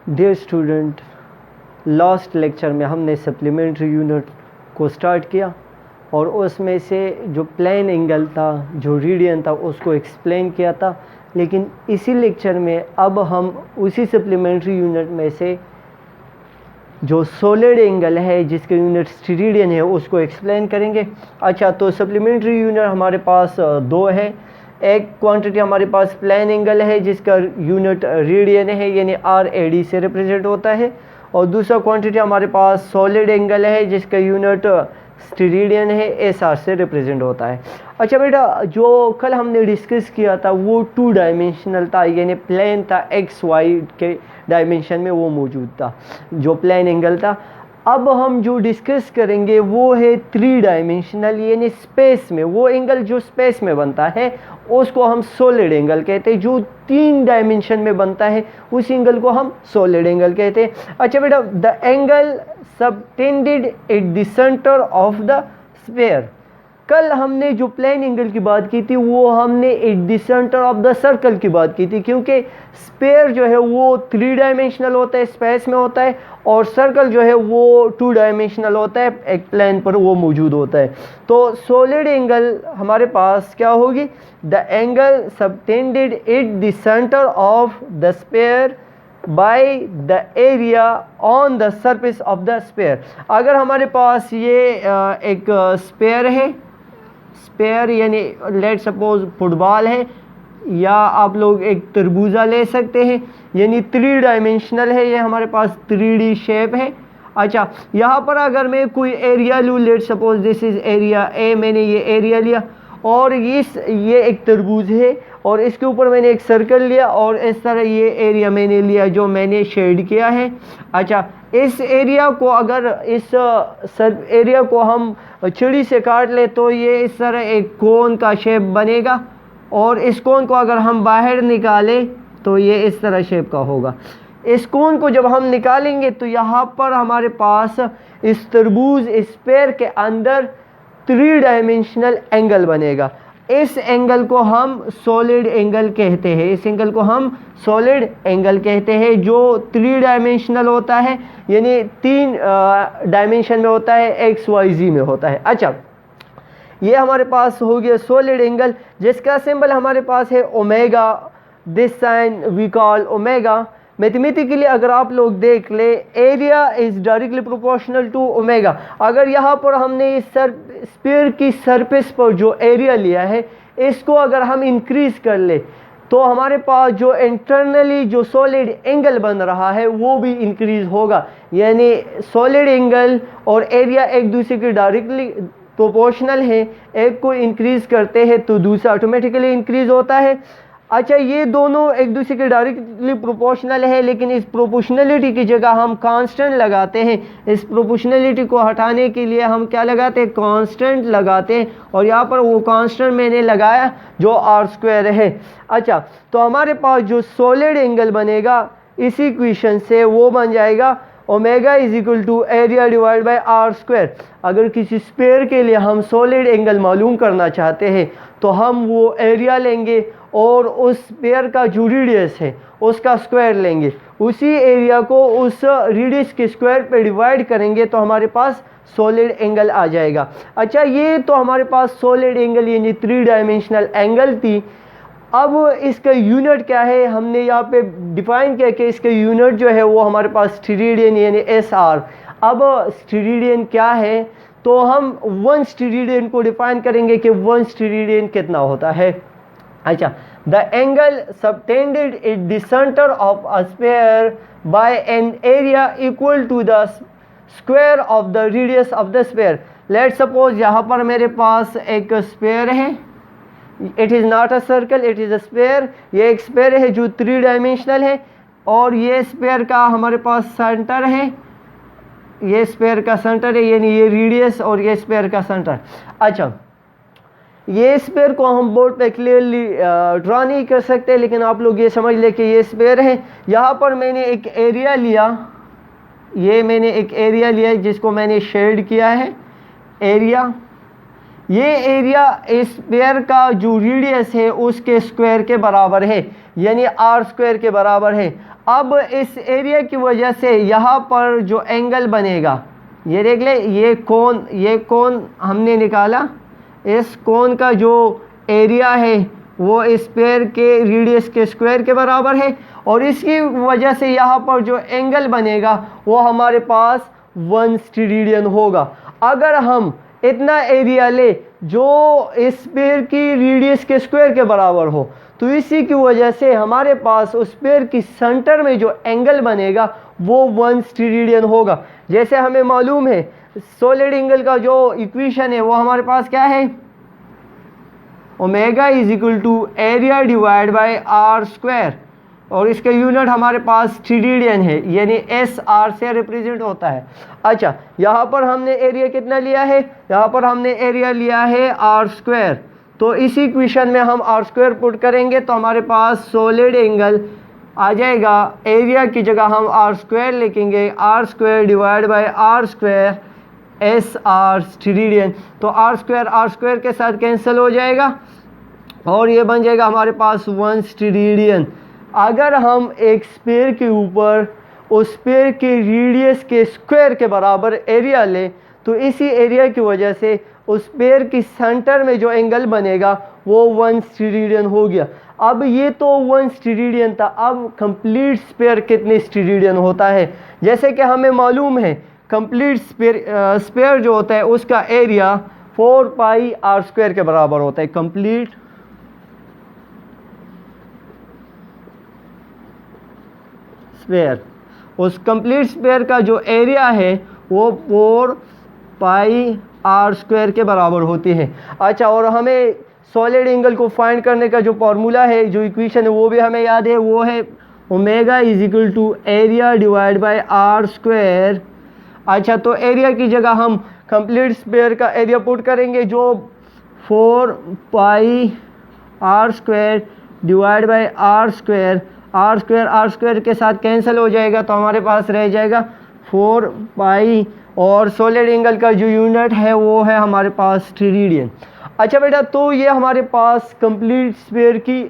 Dear student, last lecture में हमने supplementary unit को स्टार्ट किया और उसमें से जो प्लेन एंगल था, जो रेडियन था, उसको एक्सप्लेन किया था। लेकिन इसी लेक्चर में अब हम उसी सप्लीमेंट्री यूनिट में से जो सॉलिड एंगल है जिसके यूनिट स्टेरेडियन है उसको एक्सप्लेन करेंगे। अच्छा, तो सप्लीमेंट्री यूनिट हमारे पास दो है। एक क्वांटिटी हमारे पास प्लेन एंगल है जिसका यूनिट रेडियन है, यानी RAD से रिप्रेजेंट होता है, और दूसरा क्वांटिटी हमारे पास सॉलिड एंगल है जिसका यूनिट स्टेरेडियन है, SR से रिप्रेजेंट होता है। अच्छा बेटा, जो कल हमने डिस्कस किया था वो 2 डायमेंशनल था, यानी प्लेन था, XY के डायमेंशन में वो मौजूद था जो प्लेन एंगल था। अब हम जो डिस्कस करेंगे वो है 3 डायमेंशनल, यानी स्पेस में वो एंगल जो स्पेस में बनता है उसको हम सॉलिड एंगल कहते हैं। जो 3 डायमेंशन में बनता है उस एंगल को हम सॉलिड एंगल कहते हैं। अच्छा बेटा, the angle subtended at the centre of the sphere. कल हमने जो प्लेन एंगल की बात की थी वो हमने eight the centre of the circle की बात की थी, क्योंकि स्फीयर जो है वो 3 डायमेंशनल होता है, स्पेस में होता है, और सर्कल जो है वो 2 डायमेंशनल होता है, एक प्लेन पर वो मौजूद होता है। तो सॉलिड एंगल हमारे पास क्या होगी? The angle subtended at the centre of the sphere by the area on the surface of the sphere. अगर हमारे पास ये एक स्फीयर है, स्फीयर यानी लेट सपोज फुटबॉल है, या आप लोग एक तरबूजा ले सकते हैं, यानी 3 डायमेंशनल है, ये हमारे पास 3D शेप है। अच्छा, यहाँ पर अगर मैं कोई एरिया लूँ, let suppose this is area A, मैंने ये एरिया लिया और ये एक तरबूज है और इसके ऊपर मैंने एक सर्कल लिया और इस तरह ये एरिया मैंने लिया जो मैंने शेड किया है। अच्छा, इस एरिया को अगर इस एरिया को हम छुरी से काट ले तो ये इस तरह एक कोन का शेप बनेगा, और इस कोन को अगर हम बाहर निकालें तो ये इस तरह शेप का होगा। इस कोन को जब हम निकालेंगे तो यहाँ पर हमारे पास इस तरबूज स्फीयर के अंदर 3 डायमेंशनल एंगल बनेगा। इस एंगल को हम सॉलिड एंगल कहते हैं, इस एंगल को हम सॉलिड एंगल कहते हैं, जो 3 डायमेंशनल होता है, यानी 3 डायमेंशन में होता है, XYZ में होता है। अच्छा, ये हमारे पास हो गया सॉलिड एंगल, जिसका सिंबल हमारे पास है omega. This sign we call omega. Mathematically अगर आप लोग देख ले, area is directly proportional to omega. अगर यहाँ पर हमने इस स्फीयर की सरफेस पर जो एरिया लिया है इसको अगर हम इंक्रीज कर ले तो हमारे पास जो इंटरनली जो सॉलिड एंगल बन रहा है वो भी इंक्रीज होगा, यानी सॉलिड एंगल और एरिया एक दूसरे के डायरेक्टली प्रोपोर्शनल है। एक को इंक्रीज करते हैं तो दूसरा ऑटोमेटिकली इंक्रीज होता है। अच्छा, ये दोनों एक दूसरे के डायरेक्टली प्रोपोर्शनल है, लेकिन इस प्रोपोर्शनलिटी की जगह हम कांस्टेंट लगाते हैं। इस प्रोपोर्शनलिटी को हटाने के लिए हम क्या लगाते हैं? कांस्टेंट लगाते हैं, और यहाँ पर वो कांस्टेंट मैंने लगाया जो R² है। अच्छा, तो हमारे पास जो सॉलिड एंगल बनेगा इसी इक्वेशन से वो बन जाएगा omega is equal to area divide by R²। अगर किसी स्फीयर के लिए हम सॉलिड एंगल मालूम करना चाहते हैं तो हम वो एरिया लेंगे और उस स्फीयर का जो रेडियस है उसका स्क्वायर लेंगे, उसी एरिया को उस रेडियस के स्क्वायर पे डिवाइड करेंगे तो हमारे पास सॉलिड एंगल आ जाएगा। अच्छा, ये तो हमारे पास सॉलिड एंगल यानी 3 डायमेंशनल एंगल थी। अब इसका यूनिट क्या है हमने यहाँ पे डिफाइन किया कि इसका यूनिट जो है वो हमारे पास स्टेरेडियन यानी SR। अब स्टेरेडियन क्या है तो हम 1 स्टेरेडियन को डिफाइन करेंगे कि 1 स्टेरेडियन कितना होता है। अच्छा, the angle subtended at the centre of a sphere by an area equal to the square of the radius of the sphere. Let suppose यहाँ पर मेरे पास एक स्फीयर है, it is not a circle, it is a sphere. ये एक sphere है जो 3 डायमेंशनल है, और ये स्फीयर का हमारे पास सेंटर है, ये स्फीयर का सेंटर है, यानी ये रेडियस और ये स्फीयर का सेंटर। अच्छा, ये स्फीयर को हम बोर्ड पे क्लियरली ड्रा नहीं कर सकते, लेकिन आप लोग ये समझ ले कि ये स्फीयर है। यहाँ पर मैंने एक एरिया लिया, ये मैंने एक एरिया लिया जिसको मैंने शेड किया है, एरिया। ये एरिया स्फीयर का जो रेडियस है उसके स्क्वायर के बराबर है, यानी आर स्क्वायर के बराबर है। अब इस एरिया की वजह से यहाँ पर जो एंगल बनेगा, ये देख ले, ये कोण हमने निकाला, इस कोण का जो एरिया है वो स्फीयर के रेडियस के स्क्वायर के बराबर है, और इसकी वजह से यहाँ पर जो एंगल बनेगा वो हमारे पास 1 स्टेरेडियन होगा। अगर हम इतना एरिया ले जो स्फीयर की रेडियस के स्क्वायर के बराबर हो, तो इसी की वजह से हमारे पास उस स्फीयर की सेंटर में जो एंगल बनेगा वो 1 स्टेरेडियन होगा। जैसे हमें मालूम है सॉलिड एंगल का जो इक्वेशन है वो हमारे पास क्या है, omega is equal to area divide by R square, और इसका यूनिट हमारे पास स्टेरेडियन है, यानी एस आर से रिप्रेजेंट होता है। अच्छा, यहाँ पर हमने एरिया कितना लिया है, यहाँ पर हमने एरिया लिया है आर स्क्वायर, तो इसी इक्वेशन में हम आर स्क्वायर पुट करेंगे तो हमारे पास सॉलिड एंगल आ जाएगा। एरिया की जगह हम आर स्क्वायर लिखेंगे, R square divide by R square S R steradian, तो आर स्क्वायर के साथ कैंसिल हो जाएगा और ये बन जाएगा हमारे पास 1 स्टेरेडियन। अगर हम एक स्फीयर के ऊपर उस स्फीयर के रेडियस के स्क्वायर के बराबर एरिया लें, तो इसी एरिया की वजह से उस स्फीयर की सेंटर में जो एंगल बनेगा वो 1 स्टेरेडियन हो गया। अब ये तो 1 स्टेरेडियन था, अब कंप्लीट स्फीयर कितने स्टेरेडियन होता है, जैसे कि हमें मालूम है कंप्लीट स्फीयर जो होता है उसका एरिया 4 पाई आर स्क्वायर के बराबर होता है। कंप्लीट स्फीयर, उस कंप्लीट स्फीयर का जो एरिया है वो 4 पाई आर स्क्वायर के बराबर होती है। अच्छा, और हमें सॉलिड एंगल को फाइंड करने का जो फार्मूला है, जो इक्वेशन है वो भी हमें याद है, वो है omega is equal to area divide by R square. अच्छा, तो एरिया की जगह हम कंप्लीट स्फीयर का एरिया पुट करेंगे जो 4 pi R square divide by R square, R square के साथ कैंसिल हो जाएगा तो हमारे पास रह जाएगा 4 पाई, और सॉलिड एंगल का जो यूनिट है वो है हमारे पास स्टेरेडियन। अच्छा बेटा, तो ये हमारे पास कंप्लीट स्फीयर की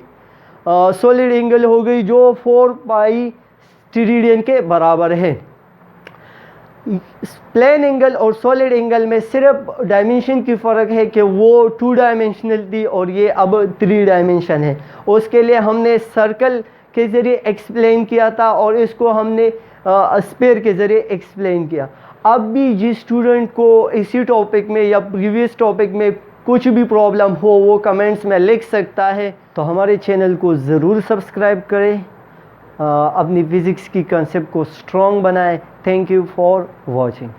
सॉलिड एंगल हो गई जो 4 पाई स्टेरेडियन के बराबर है। प्लेन एंगल और सॉलिड एंगल में सिर्फ डायमेंशन की फ़र्क है कि वो 2 डायमेंशनल थी और ये अब 3 डायमेंशन है। उसके लिए हमने सर्कल के ज़रिए एक्सप्लेन किया था और इसको हमने स्फीयर के ज़रिए एक्सप्लेन किया। अब भी जिस स्टूडेंट को इसी टॉपिक में या प्रीवियस टॉपिक में कुछ भी प्रॉब्लम हो वो कमेंट्स में लिख सकता है, तो हमारे चैनल को ज़रूर सब्सक्राइब करें, अपनी फिज़िक्स की कंसेप्ट को स्ट्रॉन्ग बनाएं। Thank you for watching.